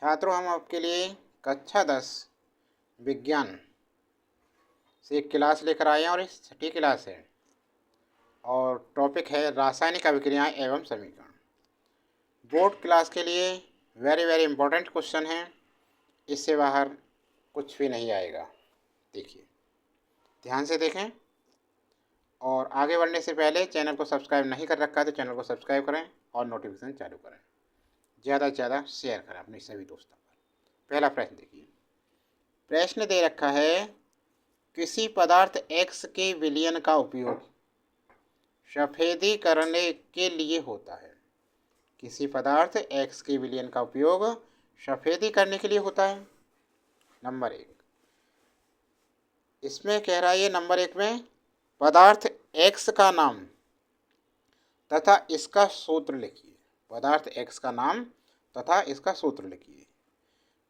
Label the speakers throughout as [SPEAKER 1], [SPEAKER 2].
[SPEAKER 1] छात्रों, हम आपके लिए कक्षा 10 विज्ञान से एक क्लास लेकर आए हैं और इस छठी क्लास है और टॉपिक है रासायनिक अभिक्रियाएं एवं समीकरण। बोर्ड क्लास के लिए वेरी वेरी इंपॉर्टेंट क्वेश्चन है, इससे बाहर कुछ भी नहीं आएगा। देखिए, ध्यान से देखें और आगे बढ़ने से पहले चैनल को सब्सक्राइब नहीं कर रखा है तो चैनल को सब्सक्राइब करें और नोटिफिकेशन चालू करें। ज़्यादा से ज़्यादा शेयर करें अपने सभी दोस्तों पर। पहला प्रश्न देखिए, प्रश्न दे रखा है किसी पदार्थ X के विलयन का उपयोग सफेदी करने के लिए होता है। किसी पदार्थ X के विलयन का उपयोग सफेदी करने के लिए होता है। नंबर 1, इसमें कह रहा है ये नंबर 1 में पदार्थ X का नाम तथा इसका सूत्र लिखिए। पदार्थ X का नाम तथा इसका सूत्र लिखिए।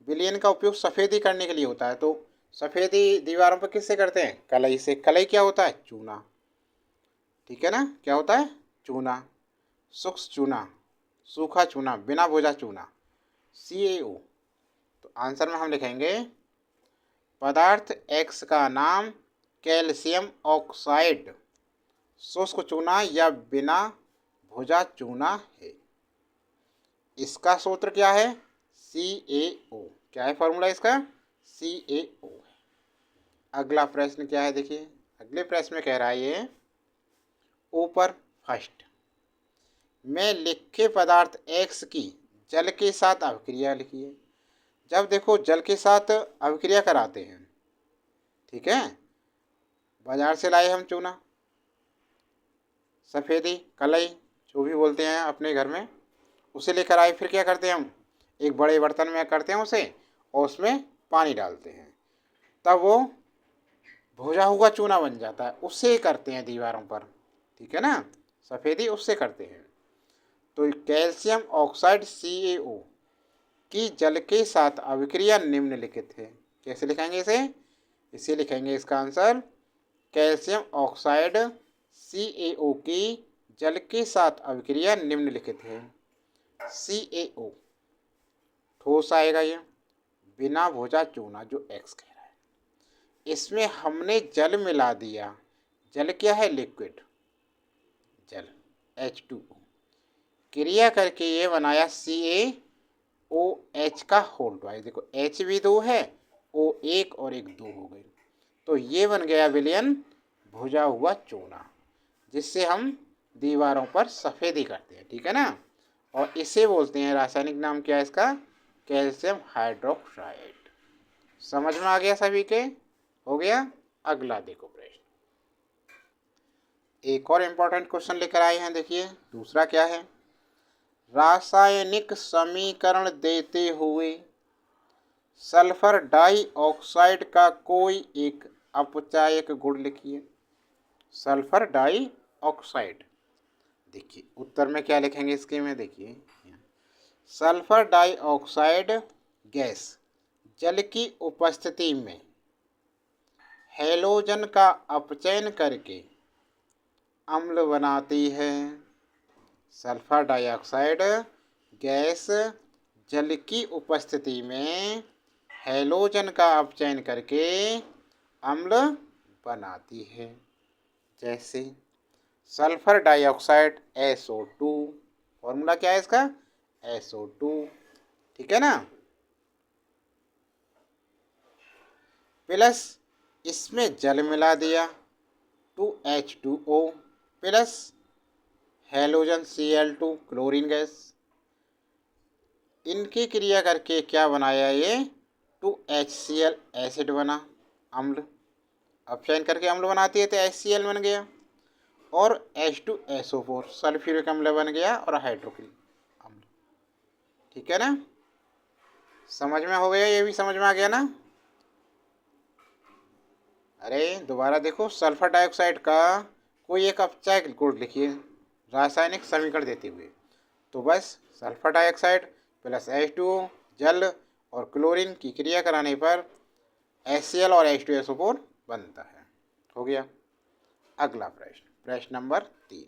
[SPEAKER 1] विलयन का उपयोग सफेदी करने के लिए होता है, तो सफेदी दीवारों पर किससे करते हैं? कलई से। कलई क्या होता है? चूना। ठीक है ना, क्या होता है? चूना, शुष्क चूना, सूखा चूना, बिना भुजा चूना, CaO। तो आंसर में हम लिखेंगे पदार्थ X का नाम कैल्शियम ऑक्साइड शुष्क चूना या बिना भुजा चूना है। इसका सूत्र क्या है? CaO। क्या है फॉर्मूला इसका? CaO है। अगला प्रश्न क्या है देखिए, अगले प्रश्न में कह रहा है ये ऊपर फर्स्ट में लिखे पदार्थ X की जल के साथ अभिक्रिया लिखिए। जब देखो जल के साथ अभिक्रिया कराते हैं, ठीक है, बाजार से लाए हम चूना, सफ़ेदी, कलई जो भी बोलते हैं अपने घर में, उसे लेकर आए। फिर क्या करते हैं हम? एक बड़े बर्तन में करते हैं उसे और उसमें पानी डालते हैं, तब वो भुजा हुआ चूना बन जाता है। उससे करते हैं दीवारों पर, ठीक है ना, सफ़ेदी उससे करते हैं। तो कैल्शियम ऑक्साइड CaO की जल के साथ अभिक्रिया निम्नलिखित है। कैसे लिखेंगे इसे? इसे लिखेंगे इसका आंसर कैल्शियम ऑक्साइड CaO की जल के साथ अभिक्रिया निम्नलिखित है। CaO ठोस आएगा ये, बिना भुजा चूना जो X कह रहा है। इसमें हमने जल मिला दिया। जल क्या है? लिक्विड जल, H2O। क्रिया करके ये बनाया CaOH का होल ट्वाइस। देखो H भी 2 है, O 1 और 1 2 हो गई, तो ये बन गया विलयन भुजा हुआ चूना, जिससे हम दीवारों पर सफ़ेदी करते हैं। ठीक है ना, और इसे बोलते हैं, रासायनिक नाम क्या है इसका? Calcium hydroxide. समझ में आ गया सभी के? हो गया। अगला देखो प्रश्न, एक और इम्पोर्टेंट क्वेश्चन लेकर आए हैं। देखिए दूसरा क्या है, रासायनिक समीकरण देते हुए सल्फर डाइऑक्साइड का कोई एक अपचायक गुण लिखिए। सल्फर डाइऑक्साइड, देखिए उत्तर में क्या लिखेंगे इसके में? देखिए, सल्फर डाइऑक्साइड गैस जल की उपस्थिति में हैलोजन का अपचयन करके अम्ल बनाती है। सल्फर डाइऑक्साइड गैस जल की उपस्थिति में हैलोजन का अपचयन करके अम्ल बनाती है। जैसे सल्फर डाइऑक्साइड SO2, फॉर्मूला क्या है इसका? SO2, ठीक है ना, प्लस इसमें जल मिला दिया 2H2O plus halogen Cl2 chlorine gas. इनकी क्रिया करके क्या बनाया? ये 2HCl एसिड बना, अम्ल। अपचयन करके अम्ल बनाती है तो HCl बन गया, और H2SO4 सल्फ्यूरिक अम्ल बन गया और हाइड्रोक्सिल अम्ल। ठीक है ना, समझ में हो गया? ये भी समझ में आ गया ना? अरे दोबारा देखो, सल्फर डाइऑक्साइड का कोई एक अपचायक गुण लिखिए रासायनिक समीकरण देते हुए। तो बस सल्फर डाइऑक्साइड प्लस H2O जल और क्लोरीन की क्रिया कराने पर HCl और H2SO4 बनता है। हो गया। अगला प्रश्न, प्रश्न नंबर 3।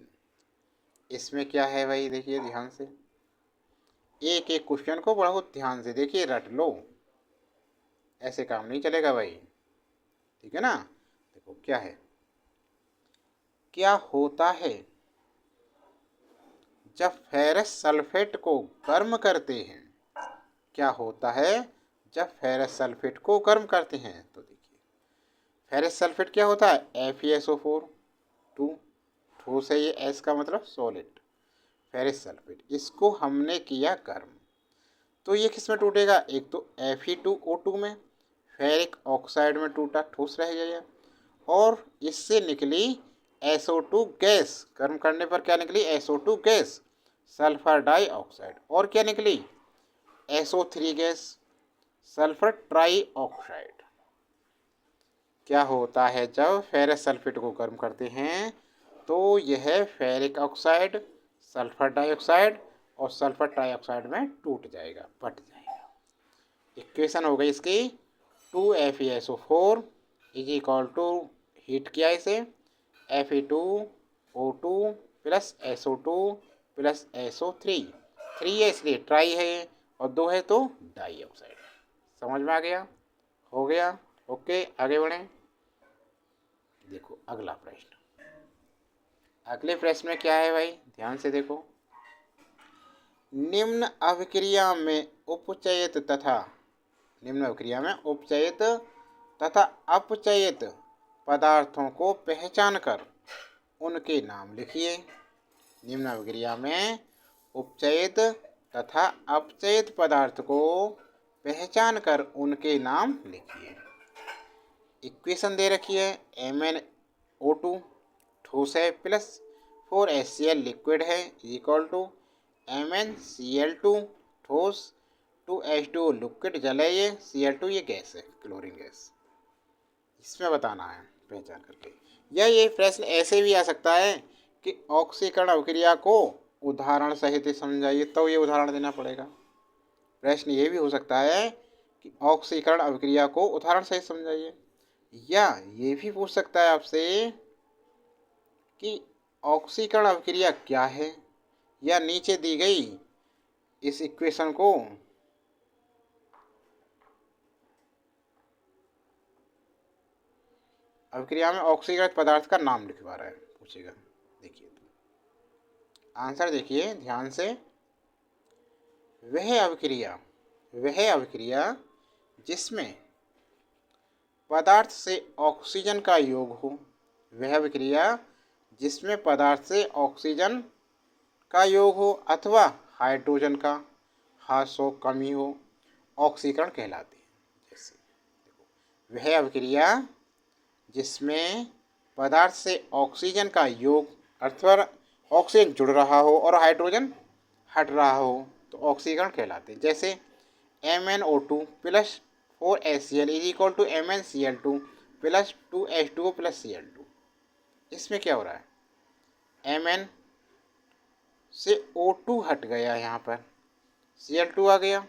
[SPEAKER 1] इसमें क्या है भाई? देखिए ध्यान से, एक एक क्वेश्चन को बहुत ध्यान से देखिए, रट लो, ऐसे काम नहीं चलेगा भाई। ठीक है ना। देखो क्या है, क्या होता है जब फेरस सल्फेट को गर्म करते हैं। क्या होता है जब फेरस सल्फेट को गर्म करते हैं। तो देखिए, फेरस सल्फेट क्या होता है, FeSO4 2, ठोस है ये, एस का मतलब सॉलिड। फेरस सल्फेट इसको हमने किया गर्म, तो ये किस में टूटेगा, एक तो Fe2O2 में, फेरिक ऑक्साइड में टूटा, ठोस रह गया। और इससे निकली SO2 गैस, गर्म करने पर क्या निकली, SO2 गैस, सल्फर डाइऑक्साइड। और क्या निकली, SO3 गैस, सल्फर ट्राइऑक्साइड। क्या होता है जब फेरस सल्फेट को गर्म करते हैं, तो यह फेरिक ऑक्साइड, सल्फर डाइऑक्साइड और सल्फर ट्राइऑक्साइड में टूट जाएगा, फट जाएगा। इक्वेशन हो गई इसकी 2FeSO4 is equal to, heat किया इसे, Fe2O2 plus SO2 plus SO3, 3 है इसलिए ट्राई है, और 2 है तो डाई ऑक्साइड। समझ में आ गया, हो गया। ओके, आगे बढ़ें। देखो अगला प्रश्न, अगले प्रश्न में क्या है भाई, ध्यान से देखो। निम्न अभिक्रिया में उपचयित तथा निम्न अभिक्रिया में उपचयित तथा अपचयित पदार्थों को पहचान कर उनके नाम लिखिए। निम्न अभिक्रिया में उपचयित तथा अपचयित पदार्थ को पहचान कर उनके नाम लिखिए। इक्वेशन दे रखी है, MnO2 ठोस है प्लस 4HCl लिक्विड है इक्वल टू MnCl2 ठोस 2H2O लिक्विड जल है, ये Cl2 ये गैस है, क्लोरीन गैस। इसमें बताना है पहचान करके। या ये प्रश्न ऐसे भी आ सकता है कि ऑक्सीकरण अभिक्रिया को उदाहरण सहित समझाइए, तो ये उदाहरण देना पड़ेगा। प्रश्न ये भी हो सकता है कि ऑक्सीकरण अभिक्रिया को उदाहरण सहित समझाइए, या ये भी पूछ सकता है आपसे कि ऑक्सीकरण अभिक्रिया क्या है, या नीचे दी गई इस इक्वेशन को अभिक्रिया में ऑक्सीकृत पदार्थ का नाम लिखवा रहा है, पूछेगा। देखिए तो आंसर देखिए ध्यान से। वह अभिक्रिया जिसमें पदार्थ से ऑक्सीजन का योग हो, वह अभिक्रिया जिसमें पदार्थ से ऑक्सीजन का योग हो अथवा हाइड्रोजन का ह्रास हो, कमी हो, ऑक्सीकरण कहलाती है। जैसे देखो, वह अभिक्रिया जिसमें पदार्थ से ऑक्सीजन का योग अथवा ऑक्सीजन जुड़ रहा हो और हाइड्रोजन हट रहा हो, तो ऑक्सीकरण कहलाते हैं। जैसे MnO2 plus 4HCl is equal to MnCl2 plus 2H2O plus Cl2। इसमें क्या हो रहा है, Mn से O2 हट गया, यहाँ पर Cl2 आ गया,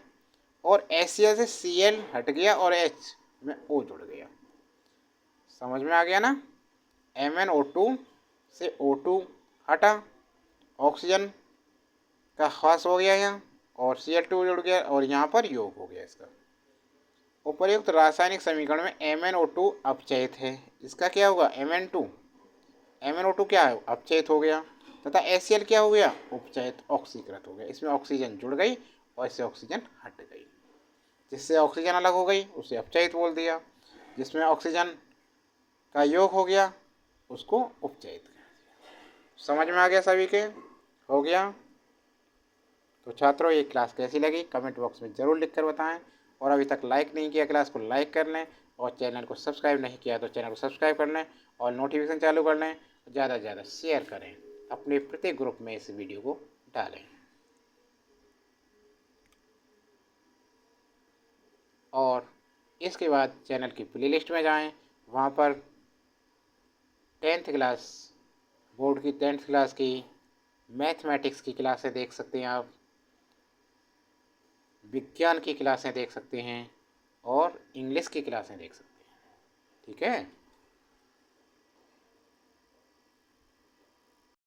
[SPEAKER 1] और HCl से Cl हट गया और H में O जुड़ गया। समझ में आ गया ना। MnO2 से O2 हटा, ऑक्सीजन का ह्रास हो गया यहाँ, और Cl2 जुड़ गया, और यहाँ पर योग हो गया इसका। उपर्युक्त रासायनिक समीकरण में MnO2 अपचयित है, इसका क्या होगा, MnO2 क्या है, अपचयित हो गया, तथा HCl क्या हो गया, उपचयित, ऑक्सीकृत हो गया। इसमें ऑक्सीजन जुड़ गई और इससे ऑक्सीजन हट गई। जिससे ऑक्सीजन अलग हो गई उसे अपचयित बोल दिया, जिसमें ऑक्सीजन का योग हो गया उसको उपचयित कर दिया। समझ में आ गया सभी के, हो गया। तो छात्रों ये क्लास कैसी लगी कमेंट बॉक्स में ज़रूर लिख कर बताएं, और अभी तक लाइक नहीं किया क्लास को लाइक कर लें, और चैनल को सब्सक्राइब नहीं किया तो चैनल को सब्सक्राइब कर लें और नोटिफिकेशन चालू कर लें। ज़्यादा से ज़्यादा शेयर करें, अपने प्रत्येक ग्रुप में इस वीडियो को डालें। और इसके बाद चैनल की प्लेलिस्ट में जाएं, वहाँ पर 10th क्लास बोर्ड की 10th क्लास की मैथमेटिक्स की क्लासें देख सकते हैं आप, विज्ञान की क्लासें देख सकते हैं, और इंग्लिश की क्लासें देख सकते हैं। ठीक है।